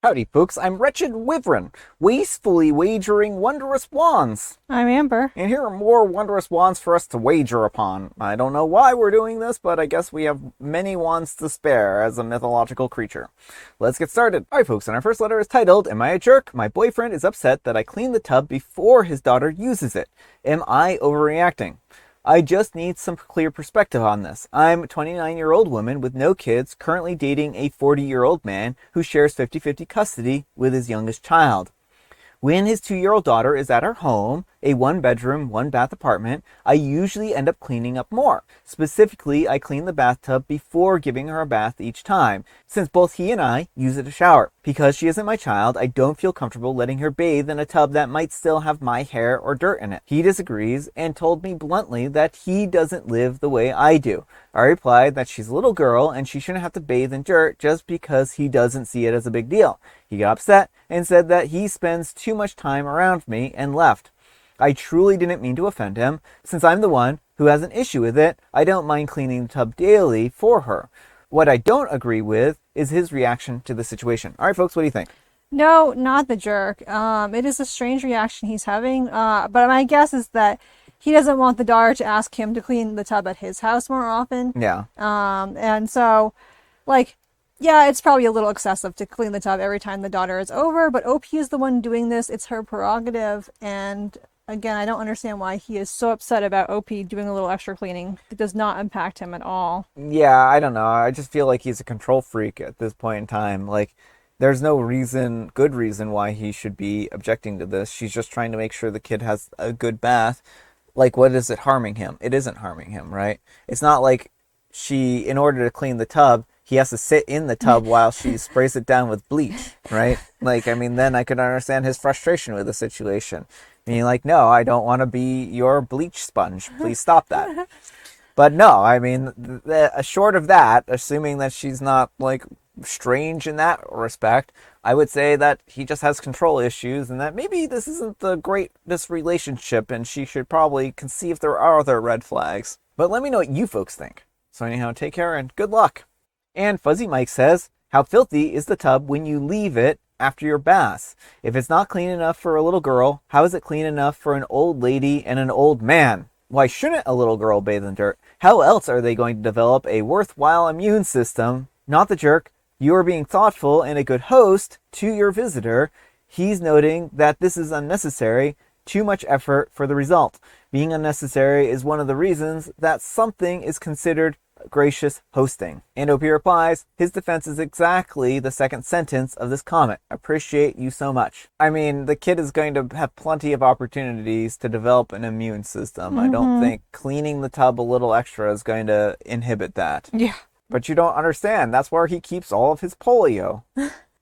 Howdy, folks. I'm Wretched Wyvern, wastefully wagering wondrous wands. I'm Amber. And here are more wondrous wands for us to wager upon. I don't know why we're doing this, but I guess we have many wands to spare as a mythological creature. Let's get started. Alright, folks, and our first letter is titled, Am I a Jerk? My boyfriend is upset that I clean the tub before his daughter uses it. Am I overreacting? I just need some clear perspective on this. I'm a 29-year-old woman with no kids, currently dating a 40-year-old man who shares 50-50 custody with his youngest child. When his 2-year-old daughter is at our home, a 1-bedroom, 1-bath apartment, I usually end up cleaning up more. Specifically, I clean the bathtub before giving her a bath each time, since both he and I use it to shower. Because she isn't my child, I don't feel comfortable letting her bathe in a tub that might still have my hair or dirt in it. He disagrees and told me bluntly that he doesn't live the way I do. I replied that she's a little girl and she shouldn't have to bathe in dirt just because he doesn't see it as a big deal. He got upset and said that he spends too much time around me and left. I truly didn't mean to offend him. Since I'm the one who has an issue with it, I don't mind cleaning the tub daily for her. What I don't agree with is his reaction to the situation. All right, folks, what do you think? No, not the jerk. It is a strange reaction he's having. But my guess is that he doesn't want the daughter to ask him to clean the tub at his house more often. Yeah. And so, yeah, it's probably a little excessive to clean the tub every time the daughter is over. But OP is the one doing this. It's her prerogative. And again, I don't understand why he is so upset about OP doing a little extra cleaning. It does not impact him at all. Yeah, I don't know. I just feel like he's a control freak at this point in time. There's no good reason why he should be objecting to this. She's just trying to make sure the kid has a good bath. What is it harming him? It isn't harming him, right? It's not like in order to clean the tub, he has to sit in the tub while she sprays it down with bleach, right? Then I could understand his frustration with the situation. Being like, no, I don't want to be your bleach sponge. Please stop that. But no, short of that, assuming that she's not, strange in that respect, I would say that he just has control issues and that maybe this isn't the greatest relationship and she should probably see if there are other red flags. But let me know what you folks think. So anyhow, take care and good luck. And Fuzzy Mike says, how filthy is the tub when you leave it after your baths? If it's not clean enough for a little girl, how is it clean enough for an old lady and an old man? Why shouldn't a little girl bathe in dirt? How else are they going to develop a worthwhile immune system? Not the jerk. You are being thoughtful and a good host to your visitor. He's noting that this is unnecessary, too much effort for the result. Being unnecessary is one of the reasons that something is considered gracious hosting. And OP replies, his defense is exactly the second sentence of this comment. Appreciate you so much. The kid is going to have plenty of opportunities to develop an immune system. I don't think cleaning the tub a little extra is going to inhibit that. Yeah. But you don't understand. That's where he keeps all of his polio.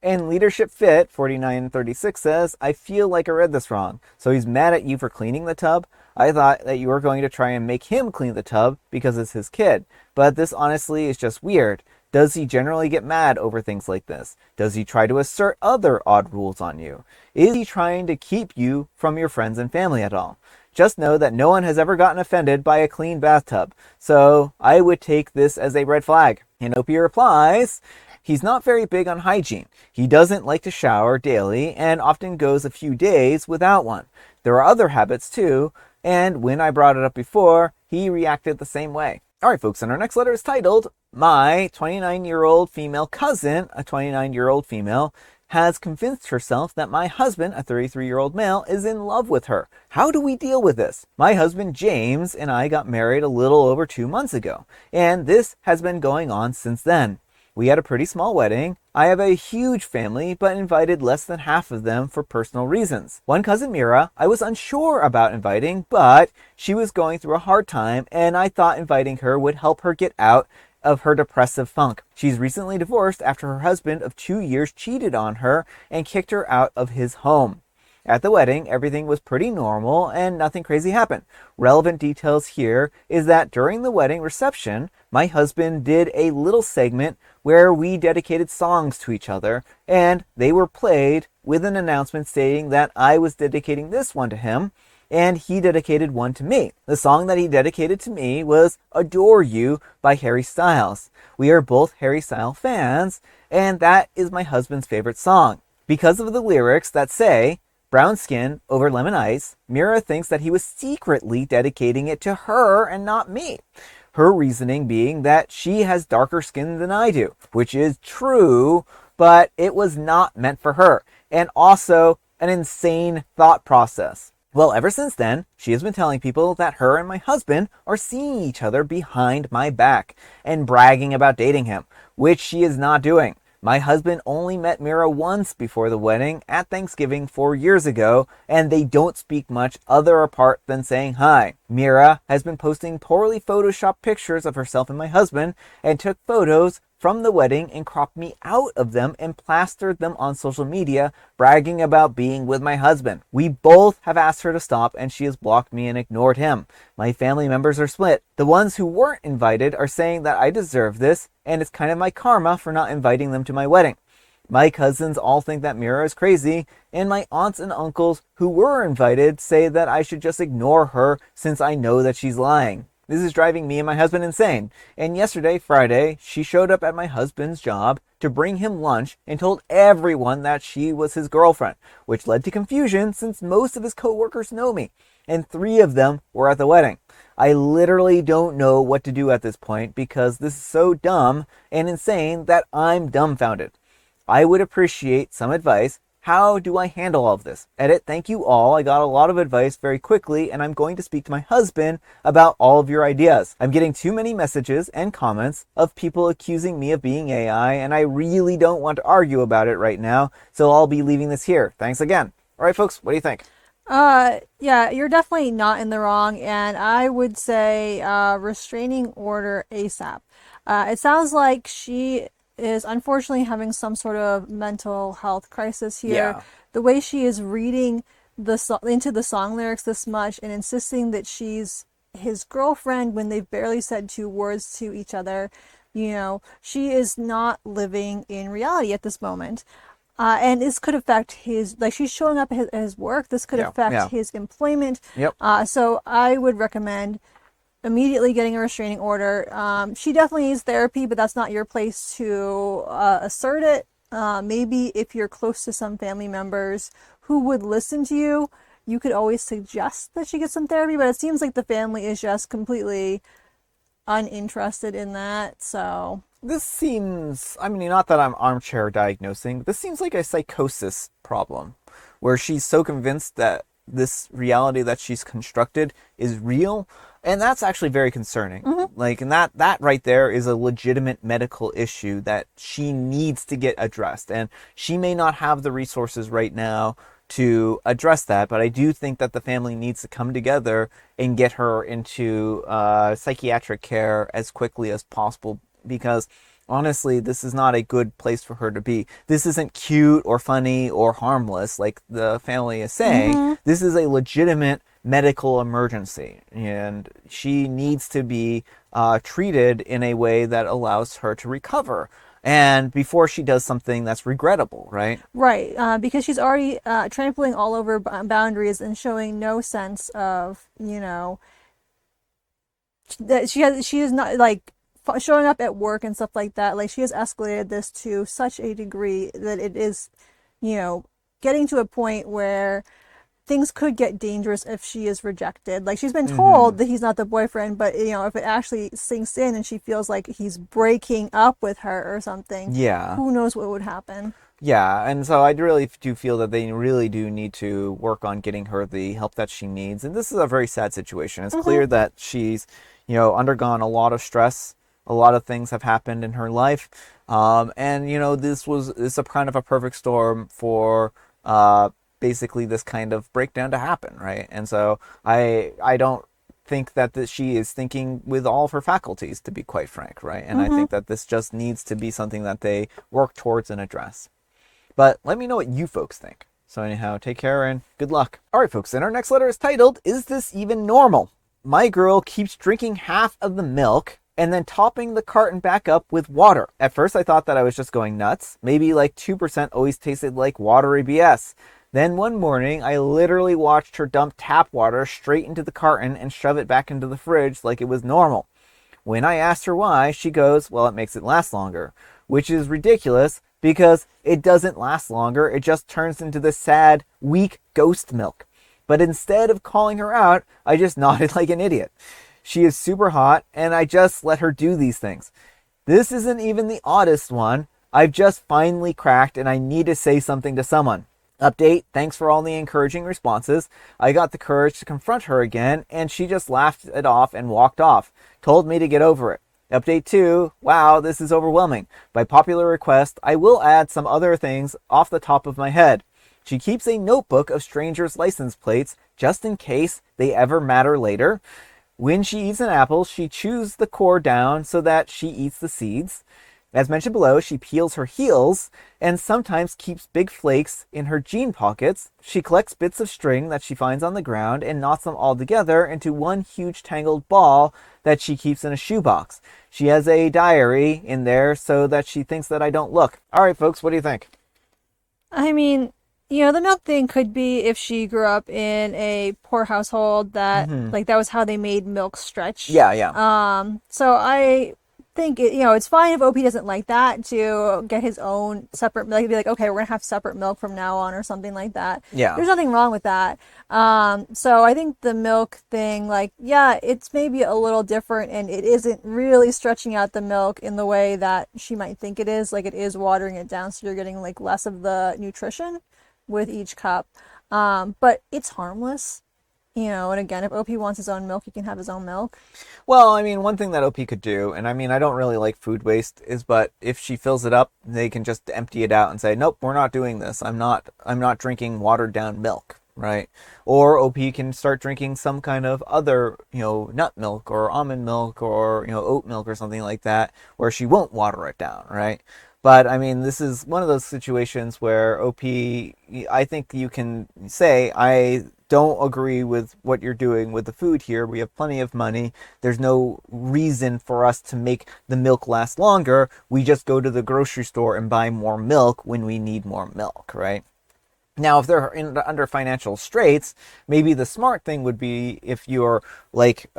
And Leadership Fit 4936 says, I feel like I read this wrong. So he's mad at you for cleaning the tub? I thought that you were going to try and make him clean the tub because it's his kid. But this honestly is just weird. Does he generally get mad over things like this? Does he try to assert other odd rules on you? Is he trying to keep you from your friends and family at all? Just know that no one has ever gotten offended by a clean bathtub. So I would take this as a red flag. And OP replies, he's not very big on hygiene. He doesn't like to shower daily and often goes a few days without one. There are other habits too, and when I brought it up before, he reacted the same way. All right, folks, and our next letter is titled, My 29-year-old female cousin, a 29-year-old female, has convinced herself that my husband, a 33-year-old male, is in love with her. How do we deal with this? My husband, James, and I got married a little over 2 months ago, and this has been going on since then. We had a pretty small wedding. I have a huge family, but invited less than half of them for personal reasons. One cousin, Mira, I was unsure about inviting, but she was going through a hard time, and I thought inviting her would help her get out of her depressive funk. She's recently divorced after her husband of 2 years cheated on her and kicked her out of his home. At the wedding, everything was pretty normal and nothing crazy happened. Relevant details here is that during the wedding reception, my husband did a little segment where we dedicated songs to each other, and they were played with an announcement stating that I was dedicating this one to him, and he dedicated one to me. The song that he dedicated to me was Adore You by Harry Styles. We are both Harry Styles fans, and that is my husband's favorite song. Because of the lyrics that say, brown skin over lemon ice, Mira thinks that he was secretly dedicating it to her and not me. Her reasoning being that she has darker skin than I do, which is true, but it was not meant for her. And also an insane thought process. Well, ever since then, she has been telling people that her and my husband are seeing each other behind my back and bragging about dating him, which she is not doing. My husband only met Mira once before the wedding at Thanksgiving 4 years ago, and they don't speak much other apart than saying hi. Mira has been posting poorly photoshopped pictures of herself and my husband and took photos from the wedding and cropped me out of them and plastered them on social media, bragging about being with my husband. We both have asked her to stop, and she has blocked me and ignored him. My family members are split. The ones who weren't invited are saying that I deserve this, and it's kind of my karma for not inviting them to my wedding. My cousins all think that Mira is crazy, and my aunts and uncles who were invited say that I should just ignore her since I know that she's lying. This is driving me and my husband insane. And yesterday, Friday, she showed up at my husband's job to bring him lunch and told everyone that she was his girlfriend, which led to confusion since most of his coworkers know me, and 3 of them were at the wedding. I literally don't know what to do at this point because this is so dumb and insane that I'm dumbfounded. I would appreciate some advice. How do I handle all of this? Edit, thank you all. I got a lot of advice very quickly, and I'm going to speak to my husband about all of your ideas. I'm getting too many messages and comments of people accusing me of being AI, and I really don't want to argue about it right now, so I'll be leaving this here. Thanks again. All right, folks, what do you think? Yeah, you're definitely not in the wrong, and I would say restraining order ASAP. It sounds like she is unfortunately having some sort of mental health crisis here. Yeah. The way she is reading into the song lyrics this much and insisting that she's his girlfriend when they've barely said 2 words to each other, she is not living in reality at this moment. And this could affect his, like she's showing up at his work. This could affect his employment. Yep. So I would recommend immediately getting a restraining order. She definitely needs therapy, but that's not your place to assert it. Maybe if you're close to some family members who would listen to you, you could always suggest that she get some therapy, but it seems like the family is just completely uninterested in that. So This seems, not that I'm armchair diagnosing, but this seems like a psychosis problem where she's so convinced that this reality that she's constructed is real. And that's actually very concerning. Mm-hmm. And that right there is a legitimate medical issue that she needs to get addressed. And she may not have the resources right now to address that, but I do think that the family needs to come together and get her into psychiatric care as quickly as possible, because honestly, this is not a good place for her to be. This isn't cute or funny or harmless like the family is saying. Mm-hmm. This is a legitimate medical emergency, and she needs to be treated in a way that allows her to recover, and before she does something that's regrettable, right? Right, because she's already trampling all over boundaries and showing no sense of, that she is not, like, showing up at work and stuff like that. Like, she has escalated this to such a degree that it is, getting to a point where things could get dangerous if she is rejected. Like, she's been told that he's not the boyfriend, but if it actually sinks in and she feels like he's breaking up with her or something, who knows what would happen. Yeah, and so I really do feel that they really do need to work on getting her the help that she needs. And this is a very sad situation. It's clear that she's, undergone a lot of stress. A lot of things have happened in her life. And, this is a kind of a perfect storm for basically this kind of breakdown to happen, right? And so I don't think that she is thinking with all of her faculties, to be quite frank, right? And I think that this just needs to be something that they work towards and address. But let me know what you folks think. So anyhow, take care and good luck. All right, folks, and our next letter is titled, Is This Even Normal? My girl keeps drinking half of the milk and then topping the carton back up with water. At first, I thought that I was just going nuts. Maybe like 2% always tasted like watery BS. Then one morning, I literally watched her dump tap water straight into the carton and shove it back into the fridge like it was normal. When I asked her why, she goes, well, it makes it last longer, which is ridiculous because it doesn't last longer. It just turns into this sad, weak ghost milk. But instead of calling her out, I just nodded like an idiot. She is super hot, and I just let her do these things. This isn't even the oddest one. I've just finally cracked, and I need to say something to someone. Update, thanks for all the encouraging responses. I got the courage to confront her again, and she just laughed it off and walked off. Told me to get over it. Update 2, wow, this is overwhelming. By popular request, I will add some other things off the top of my head. She keeps a notebook of strangers' license plates, just in case they ever matter later. When she eats an apple, she chews the core down so that she eats the seeds. As mentioned below, she peels her heels and sometimes keeps big flakes in her jean pockets. She collects bits of string that she finds on the ground and knots them all together into one huge tangled ball that she keeps in a shoebox. She has a diary in there so that she thinks that I don't look. All right, folks, what do you think? I mean, the milk thing could be if she grew up in a poor household that like that was how they made milk stretch. Yeah, yeah. So I think it's fine if OP doesn't like that to get his own separate, like be like, okay, we're gonna have separate milk from now on or something like that. Yeah. There's nothing wrong with that. So I think the milk thing, like, yeah, it's maybe a little different and it isn't really stretching out the milk in the way that she might think it is. Like it is watering it down, so you're getting like less of the nutrition with each cup. But it's harmless. And again, if OP wants his own milk, he can have his own milk. Well, I mean, one thing that OP could do, and I mean, I don't really like food waste, is but if she fills it up, they can just empty it out and say, "Nope, we're not doing this. I'm not drinking watered down milk." Right? Or OP can start drinking some kind of other, nut milk or almond milk or, oat milk or something like that, where she won't water it down, right? But I mean, this is one of those situations where OP, I think you can say, I don't agree with what you're doing with the food here. We have plenty of money. There's no reason for us to make the milk last longer. We just go to the grocery store and buy more milk when we need more milk, right? Now, if they're under financial straits, maybe the smart thing would be, if you're like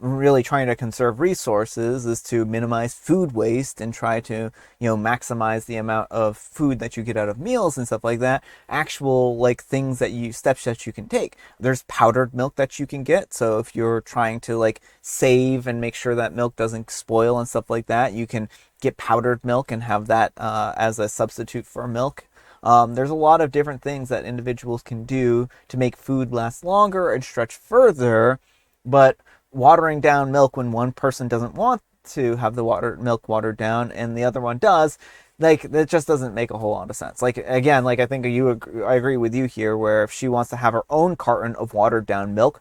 really trying to conserve resources, is to minimize food waste and try to maximize the amount of food that you get out of meals and stuff like that. Actual like steps that you can take. There's powdered milk that you can get. So if you're trying to like save and make sure that milk doesn't spoil and stuff like that, you can get powdered milk and have that as a substitute for milk. There's a lot of different things that individuals can do to make food last longer and stretch further, but watering down milk when one person doesn't want to have the milk watered down and the other one does, like, that just doesn't make a whole lot of sense. Like, again, like I think I agree with you here, where if she wants to have her own carton of watered down milk,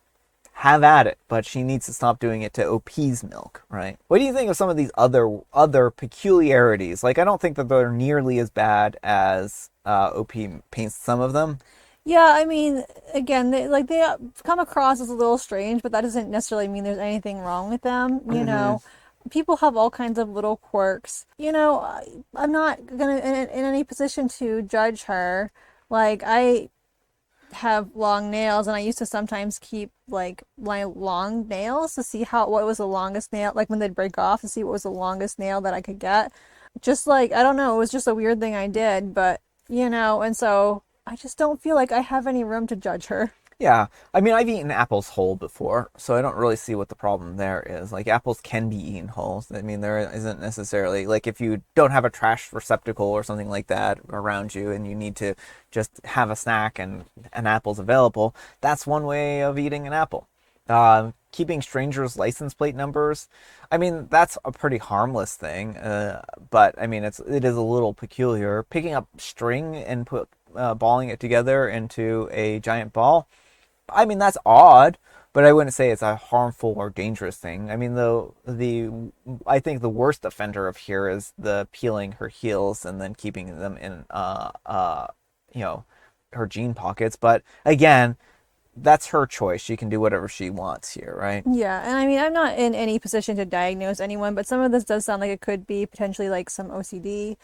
have at it, but she needs to stop doing it to OP's milk, right? What do you think of some of these other peculiarities? Like, I don't think that they're nearly as bad as OP paints some of them. Yeah, I mean, again, they come across as a little strange, but that doesn't necessarily mean there's anything wrong with them. People have all kinds of little quirks. I'm not gonna in any position to judge her. Like, I have long nails, and I used to sometimes keep like my long nails to see what was the longest nail, like when they'd break off, to see what was the longest nail that I could get. Just like, I don't know, it was just a weird thing I did, but and so I just don't feel like I have any room to judge her. Yeah, I mean, I've eaten apples whole before, so I don't really see what the problem there is. Like, apples can be eaten whole. I mean, there isn't necessarily, like, if you don't have a trash receptacle or something like that around you and you need to just have a snack and an apple's available, that's one way of eating an apple. Keeping strangers' license plate numbers, I mean, that's a pretty harmless thing, but I mean, it is a little peculiar. Picking up string and balling it together into a giant ball, I mean, that's odd, but I wouldn't say it's a harmful or dangerous thing. I mean, I think the worst offender of here is the peeling her heels and then keeping them in her jean pockets. But again, that's her choice. She can do whatever she wants here, right? Yeah, and I mean, I'm not in any position to diagnose anyone, but some of this does sound like it could be potentially like some OCD.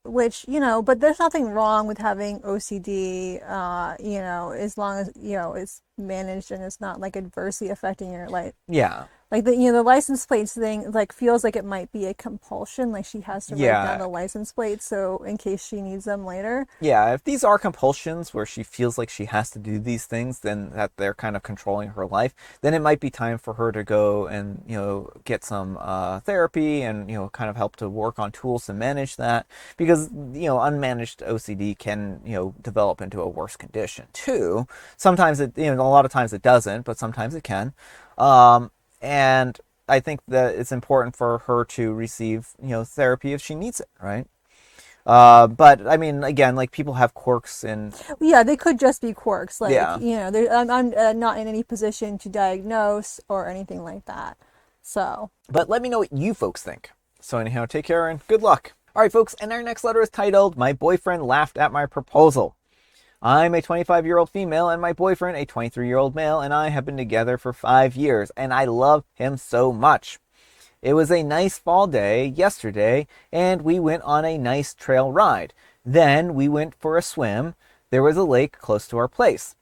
Which, but there's nothing wrong with having OCD, as long as, it's managed and it's not like adversely affecting your life. Yeah. Like the license plates thing, like feels like it might be a compulsion. Like she has to write down Yeah. the license plates so in case she needs them later. Yeah, if these are compulsions where she feels like she has to do these things, then that they're kind of controlling her life, then it might be time for her to go and, get some therapy and, kind of help to work on tools to manage that. Because, unmanaged OCD can, develop into a worse condition too. Sometimes a lot of times it doesn't, but sometimes it can. And I think that it's important for her to receive, therapy if she needs it, right? But I mean, again, like people have quirks and Yeah, they could just be quirks. Like, yeah. I'm not in any position to diagnose or anything like that. So, But let me know what you folks think. So anyhow, take care and good luck. All right, folks, and our next letter is titled, My Boyfriend Laughed at My Proposal. I'm a 25-year-old female and my boyfriend, a 23-year-old male, and I have been together for 5 years, and I love him so much. It was a nice fall day yesterday, and we went on a nice trail ride. Then we went for a swim. There was a lake close to our place.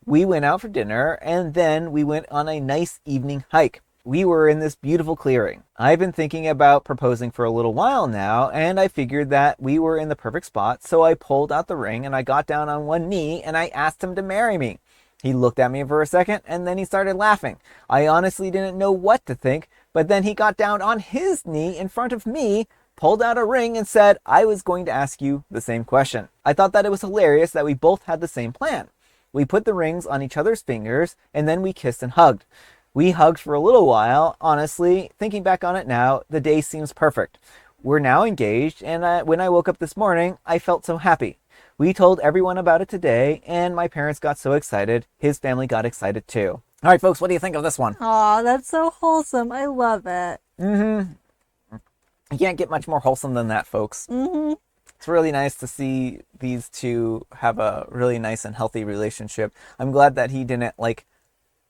We went out for dinner, and then we went on a nice evening hike. We were in this beautiful clearing. I've been thinking about proposing for a little while now, and I figured that we were in the perfect spot, so I pulled out the ring and I got down on one knee and I asked him to marry me. He looked at me for a second and then he started laughing. I honestly didn't know what to think, but then he got down on his knee in front of me, pulled out a ring, and said, I was going to ask you the same question. I thought that it was hilarious that we both had the same plan. We put the rings on each other's fingers and then we kissed and hugged. We hugged for a little while. Honestly, thinking back on it now, the day seems perfect. We're now engaged, and when I woke up this morning, I felt so happy. We told everyone about it today, and my parents got so excited. His family got excited too. All right, folks, what do you think of this one? aw, that's so wholesome. I love it. You can't get much more wholesome than that, folks. It's really nice to see these two have a really nice and healthy relationship. I'm glad that he didn't,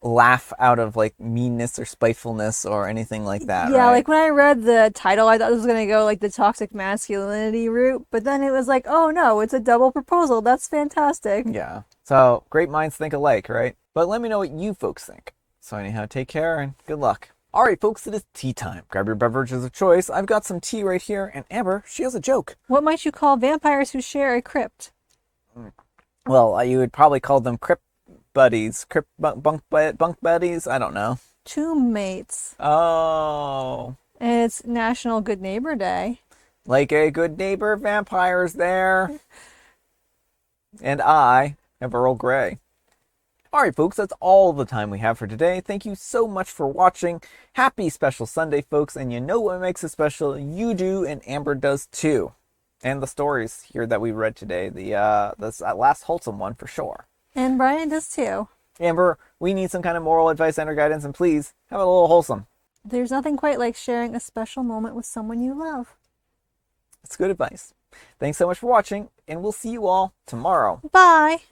laugh out of, meanness or spitefulness or anything like that, Yeah, right? like when I read the title, I thought it was gonna go like the toxic masculinity route, but then it was like, oh no, it's a double proposal. That's fantastic. Yeah. So, great minds think alike, right? But let me know what you folks think. So anyhow, take care and good luck. All right, folks, it is tea time. Grab your beverages of choice. I've got some tea right here, and Amber, she has a joke. What might you call vampires who share a crypt? Well, you would probably call them crypt buddies, bunk buddies. I don't know. Tomb mates. Oh, And it's National Good Neighbor Day. like a good neighbor, vampires there. And I am Earl Grey. All right, folks, that's all the time we have for today. Thank you so much for watching. Happy Special Sunday, folks. And you know what makes it special? You do, and Amber does too. And the stories here that we read today, this last wholesome one for sure. And Brian does too. Amber, we need some kind of moral advice and or guidance, and please have a little wholesome. There's nothing quite like sharing a special moment with someone you love. It's good advice. Thanks so much for watching, and we'll see you all tomorrow. Bye.